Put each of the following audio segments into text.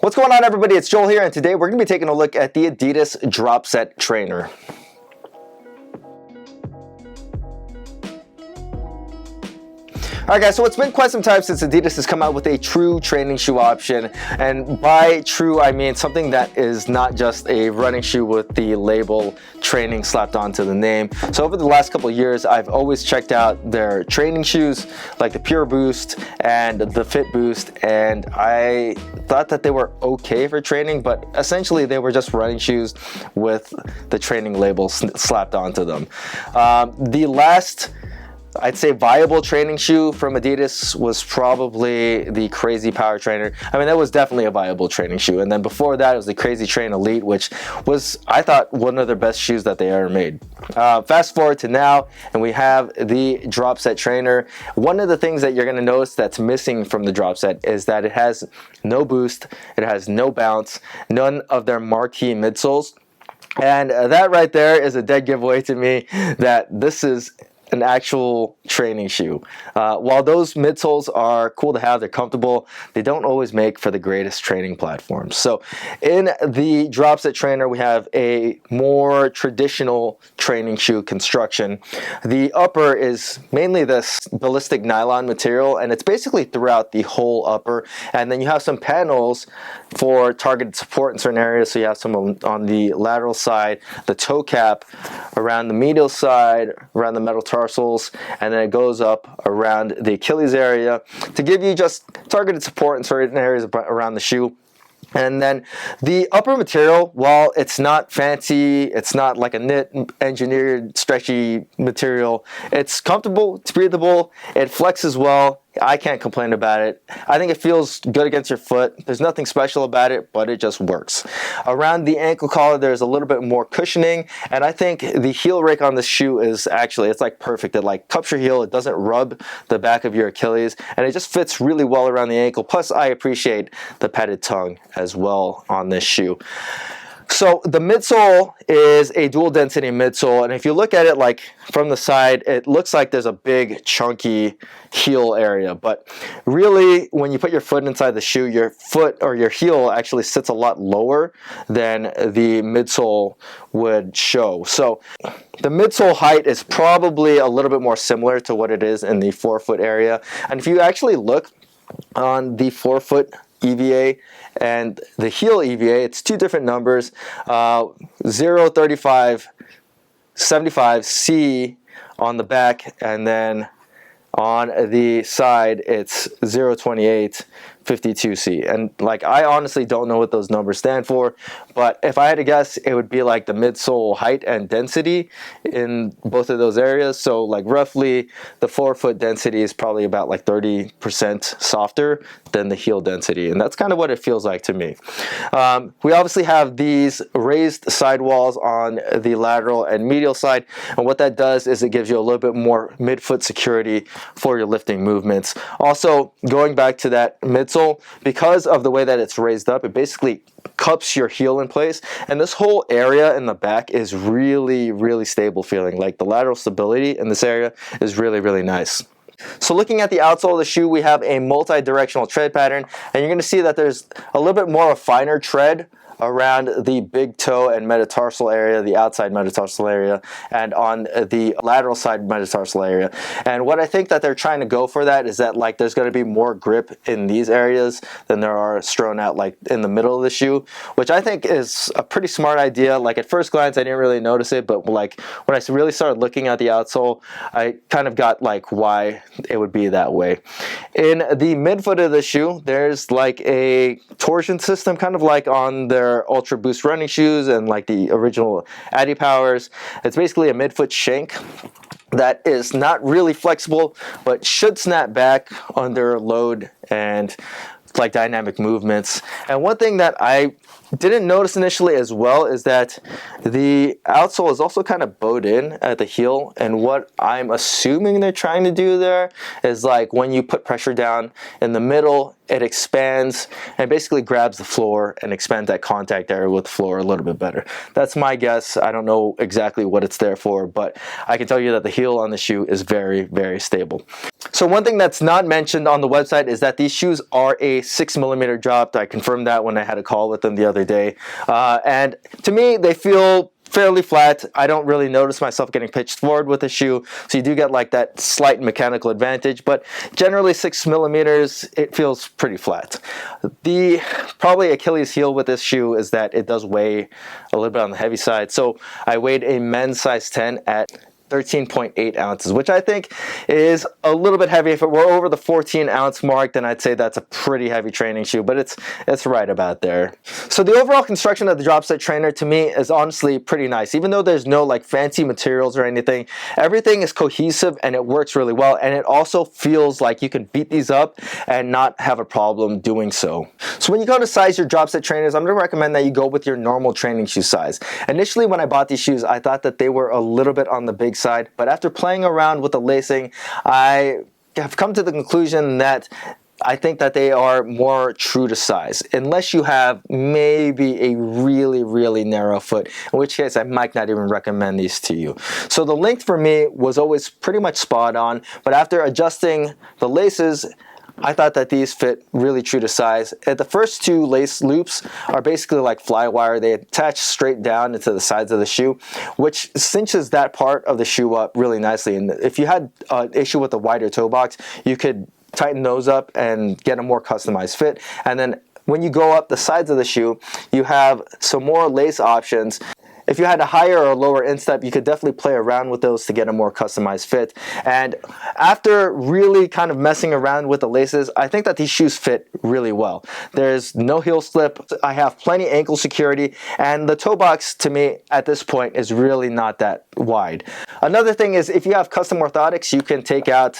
What's going on, everybody? It's Joel here, and today we're going to be taking a look at the Adidas Dropset trainer. Alright guys, so it's been quite some time since Adidas has come out with a true training shoe option, and by true I mean something that is not just a running shoe with the label training slapped onto the name. So over the last couple of years, I've always checked out their training shoes like the Pure Boost and the Fit Boost, and I thought that they were okay for training, but essentially they were just running shoes with the training label slapped onto them. The last, I'd say, viable training shoe from Adidas was probably the Crazy Power Trainer. I mean, that was definitely a viable training shoe. And then before that, it was the Crazy Train Elite, which was, I thought, one of their best shoes that they ever made. Fast forward to now, and we have the Dropset trainer. One of the things that you're going to notice that's missing from the Dropset is that it has no boost, it has no bounce, none of their marquee midsoles. And that right there is a dead giveaway to me that this is an actual training shoe. While those midsoles are cool to have, they're comfortable, they don't always make for the greatest training platforms. So in the Dropset trainer, we have a more traditional training shoe construction. The upper is mainly this ballistic nylon material, and it's basically throughout the whole upper. And then you have some panels for targeted support in certain areas. So you have some on the lateral side, the toe cap, around the medial side, around the metatarsals, and then it goes up around the Achilles area to give you just targeted support in certain areas around the shoe. And then the upper material, while it's not fancy, it's not like a knit engineered stretchy material, it's comfortable, it's breathable, it flexes well. I can't complain about it. I think it feels good against your foot. There's nothing special about it, but it just works. Around the ankle collar, there's a little bit more cushioning, and I think the heel rake on this shoe is actually, it's like perfect. It like cups your heel, it doesn't rub the back of your Achilles, and it just fits really well around the ankle. Plus, I appreciate the padded tongue as well on this shoe. So the midsole is a dual density midsole, and if you look at it like from the side, it looks like there's a big chunky heel area, but really when you put your foot inside the shoe, your foot or your heel actually sits a lot lower than the midsole would show. So the midsole height is probably a little bit more similar to what it is in the forefoot area, and if you actually look on the forefoot EVA and the heel EVA, it's two different numbers, 0.35 75C on the back, and then on the side it's 0.28 52C. And like, I honestly don't know what those numbers stand for, but if I had to guess, it would be like the midsole height and density in both of those areas. So like roughly the forefoot density is probably about like 30% softer than the heel density, and that's kind of what it feels like to me. We obviously have these raised sidewalls on the lateral and medial side, and what that does is it gives you a little bit more midfoot security for your lifting movements. Also, going back to that midsole, because of the way that it's raised up, it basically cups your heel in place, and this whole area in the back is really stable feeling. Like the lateral stability in this area is really nice. So looking at the outsole of the shoe, we have a multi-directional tread pattern, and you're going to see that there's a little bit more of a finer tread around the big toe and metatarsal area, the outside metatarsal area, and on the lateral side metatarsal area. And what I think that they're trying to go for that is that like there's going to be more grip in these areas than there are strewn out like in the middle of the shoe, which I think is a pretty smart idea. Like at first glance, I didn't really notice it, but like when I really started looking at the outsole, I kind of got like why it would be that way. In the midfoot of the shoe, there's like a torsion system, kind of like on their Ultra Boost running shoes and like the original Adi Powers. It's basically a midfoot shank that is not really flexible, but should snap back under load and like dynamic movements. And one thing that I didn't notice initially as well is that the outsole is also kind of bowed in at the heel, and what I'm assuming they're trying to do there is like when you put pressure down in the middle, it expands and basically grabs the floor and expands that contact area with the floor a little bit better. That's my guess. I don't know exactly what it's there for, but I can tell you that the heel on the shoe is very, very stable. So one thing that's not mentioned on the website is that these shoes are a 6mm drop. I confirmed that when I had a call with them the other day. And to me, they feel fairly flat. I don't really notice myself getting pitched forward with the shoe, so you do get like that slight mechanical advantage, but generally 6mm, it feels pretty flat. The probably Achilles heel with this shoe is that it does weigh a little bit on the heavy side. So I weighed a men's size 10 at 13.8 ounces, which I think is a little bit heavy. If it were over the 14-ounce mark, then I'd say that's a pretty heavy training shoe, but it's right about there. So the overall construction of the Dropset trainer to me is honestly pretty nice. Even though there's no like fancy materials or anything, everything is cohesive and it works really well, and it also feels like you can beat these up and not have a problem doing so. So when you go to size your Dropset trainers, I'm going to recommend that you go with your normal training shoe size. Initially when I bought these shoes, I thought that they were a little bit on the big side, but after playing around with the lacing, I have come to the conclusion that I think that they are more true to size, unless you have maybe a really, really narrow foot, in which case I might not even recommend these to you. So the length for me was always pretty much spot on, but after adjusting the laces, I thought that these fit really true to size. The first two lace loops are basically like fly wire. They attach straight down into the sides of the shoe, which cinches that part of the shoe up really nicely. And if you had an issue with the wider toe box, you could tighten those up and get a more customized fit. And then when you go up the sides of the shoe, you have some more lace options. If you had a higher or lower instep, you could definitely play around with those to get a more customized fit. And after really kind of messing around with the laces, I think that these shoes fit really well. There's no heel slip. I have plenty ankle security, and the toe box to me at this point is really not that wide. Another thing is, if you have custom orthotics, you can take out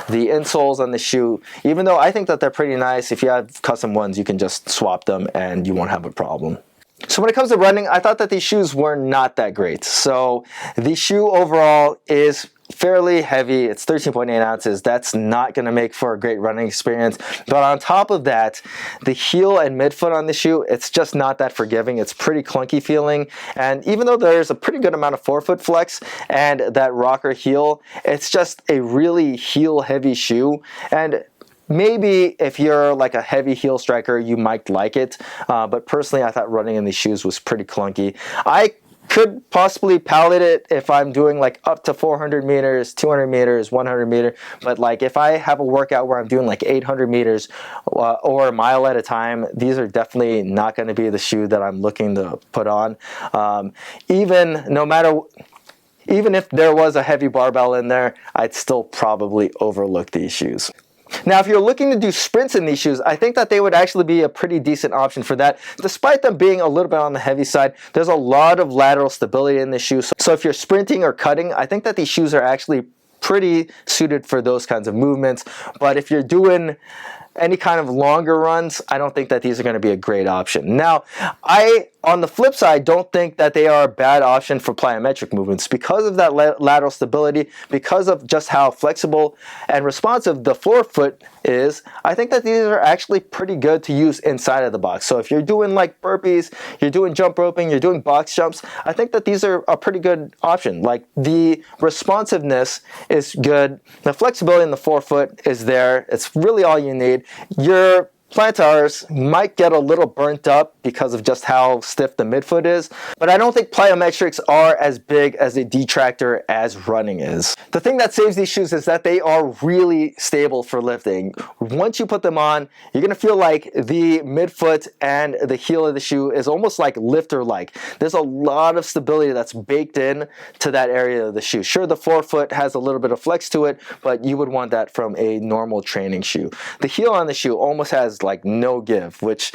the insoles on the shoe. Even though I think that they're pretty nice, if you have custom ones, you can just swap them and you won't have a problem. So when it comes to running, I thought that these shoes were not that great. So the shoe overall is fairly heavy. It's 13.8 ounces. That's not going to make for a great running experience. But on top of that, the heel and midfoot on the shoe, it's just not that forgiving. It's pretty clunky feeling. And even though there's a pretty good amount of forefoot flex and that rocker heel, it's just a really heel heavy shoe. And maybe if you're like a heavy heel striker, you might like it. But personally, I thought running in these shoes was pretty clunky. I could possibly palette it if I'm doing like up to 400 meters, 200 meters, 100 meters. But like if I have a workout where I'm doing like 800 meters or a mile at a time, these are definitely not going to be the shoe that I'm looking to put on. Even if there was a heavy barbell in there, I'd still probably overlook these shoes. Now, if you're looking to do sprints in these shoes, I think that they would actually be a pretty decent option for that. Despite them being a little bit on the heavy side, there's a lot of lateral stability in the shoe. So if you're sprinting or cutting, I think that these shoes are actually pretty suited for those kinds of movements. But if you're doing any kind of longer runs, I don't think that these are going to be a great option. Now, on the flip side, don't think that they are a bad option for plyometric movements because of that lateral stability, because of just how flexible and responsive the forefoot is. I think that these are actually pretty good to use inside of the box. So if you're doing like burpees, you're doing jump roping, you're doing box jumps, I think that these are a pretty good option. Like the responsiveness is good. The flexibility in the forefoot is there. It's really all you need. Your plantars might get a little burnt up because of just how stiff the midfoot is, but I don't think plyometrics are as big as a detractor as running is. The thing that saves these shoes is that they are really stable for lifting. Once you put them on, you're going to feel like the midfoot and the heel of the shoe is almost like lifter-like. There's a lot of stability that's baked in to that area of the shoe. Sure, the forefoot has a little bit of flex to it, but you would want that from a normal training shoe. The heel on the shoe almost has like no give, which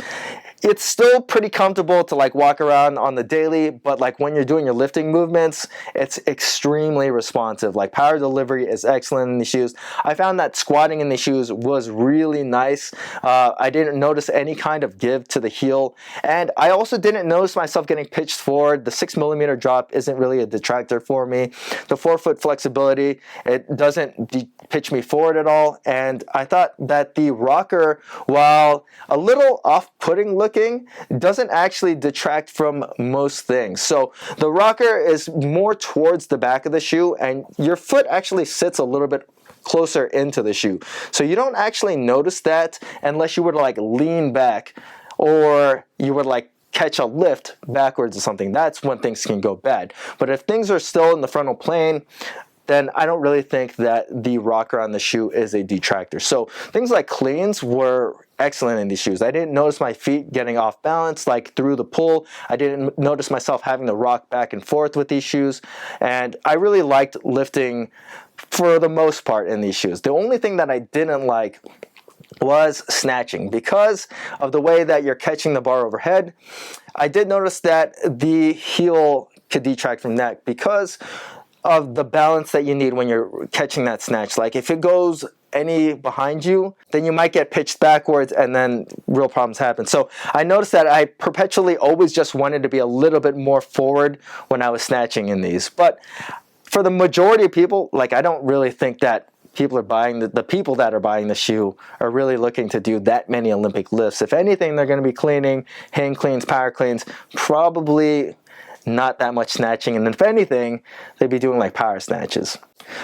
It's still pretty comfortable to like walk around on the daily, but like when you're doing your lifting movements, it's extremely responsive. Like power delivery is excellent in these shoes. I found that squatting in these shoes was really nice. I didn't notice any kind of give to the heel, and I also didn't notice myself getting pitched forward. The 6mm drop isn't really a detractor for me. The forefoot flexibility, it doesn't pitch me forward at all, and I thought that the rocker, while a little off-putting looking, doesn't actually detract from most things. So the rocker is more towards the back of the shoe, and your foot actually sits a little bit closer into the shoe. So you don't actually notice that unless you were to like lean back, or you would like catch a lift backwards or something. That's when things can go bad. But if things are still in the frontal plane, then I don't really think that the rocker on the shoe is a detractor. So things like cleans were excellent in these shoes. I didn't notice my feet getting off balance like through the pull. I didn't notice myself having to rock back and forth with these shoes. And I really liked lifting for the most part in these shoes. The only thing that I didn't like was snatching. Because of the way that you're catching the bar overhead, I did notice that the heel could detract from that because of the balance that you need when you're catching that snatch. Like if it goes any behind you, then you might get pitched backwards and then real problems happen. So I noticed that I perpetually always just wanted to be a little bit more forward when I was snatching in these. But for the majority of people, like I don't really think that people are buying the people that are buying the shoe are really looking to do that many Olympic lifts. If anything, they're going to be cleaning, hang cleans, power cleans, probably not that much snatching, and if anything, they'd be doing like power snatches.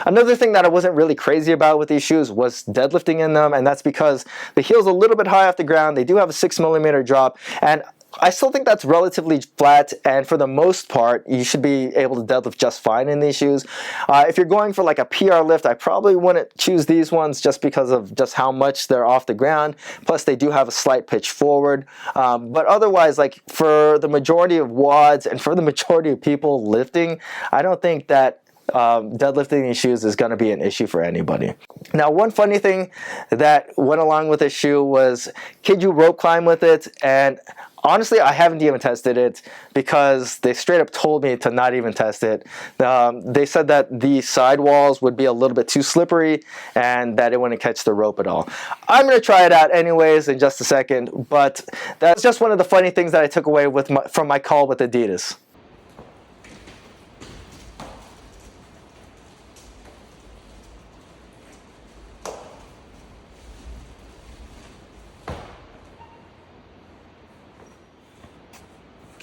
Another thing that I wasn't really crazy about with these shoes was deadlifting in them, and that's because the heel's a little bit high off the ground. They do have a 6mm drop, and I still think that's relatively flat, and for the most part, you should be able to deadlift just fine in these shoes. If you're going for like a PR lift, I probably wouldn't choose these ones just because of just how much they're off the ground. Plus, they do have a slight pitch forward. But otherwise, like for the majority of WODs and for the majority of people lifting, I don't think that deadlifting these shoes is going to be an issue for anybody. Now, one funny thing that went along with this shoe was, could you rope climb with it? And honestly, I haven't even tested it because they straight up told me to not even test it. They said that the sidewalls would be a little bit too slippery and that it wouldn't catch the rope at all. I'm going to try it out anyways in just a second, but that's just one of the funny things that I took away from my call with Adidas.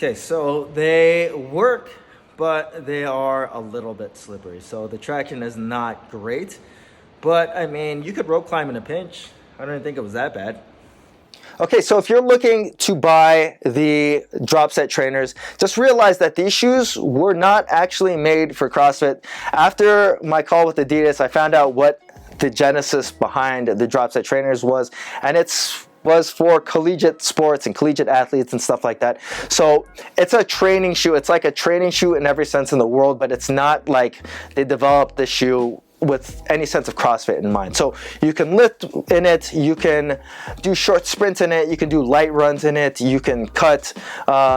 Okay, so they work, but they are a little bit slippery. So the traction is not great, but I mean, you could rope climb in a pinch. I don't think it was that bad. Okay, so if you're looking to buy the Dropset trainers, just realize that these shoes were not actually made for CrossFit. After my call with Adidas, I found out what the genesis behind the Dropset trainers was, and was for collegiate sports and collegiate athletes and stuff like that. So it's a training shoe. It's like a training shoe in every sense in the world, but it's not like they developed this shoe with any sense of CrossFit in mind. So you can lift in it, you can do short sprints in it, you can do light runs in it, you can cut,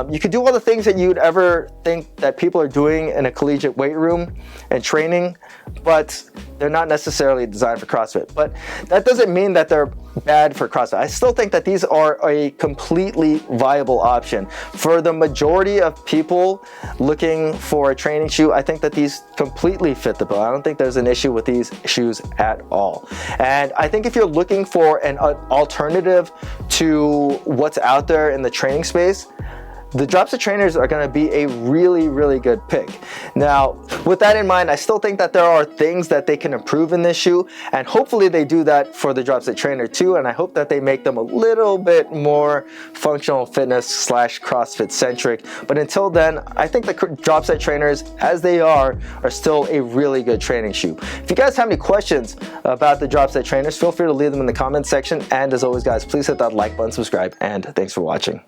you can do all the things that you'd ever think that people are doing in a collegiate weight room and training, but they're not necessarily designed for CrossFit. But that doesn't mean that they're bad for CrossFit. I still think that these are a completely viable option. For the majority of people looking for a training shoe, I think that these completely fit the bill. I don't think there's an issue with these shoes at all. And I think if you're looking for an alternative to what's out there in the training space, the Dropset trainers are going to be a really, really good pick. Now, with that in mind, I still think that there are things that they can improve in this shoe, and hopefully they do that for the Dropset trainer too, and I hope that they make them a little bit more functional fitness / CrossFit centric. But until then, I think the Dropset trainers, as they are still a really good training shoe. If you guys have any questions about the Dropset trainers, feel free to leave them in the comments section. And as always, guys, please hit that like button, subscribe, and thanks for watching.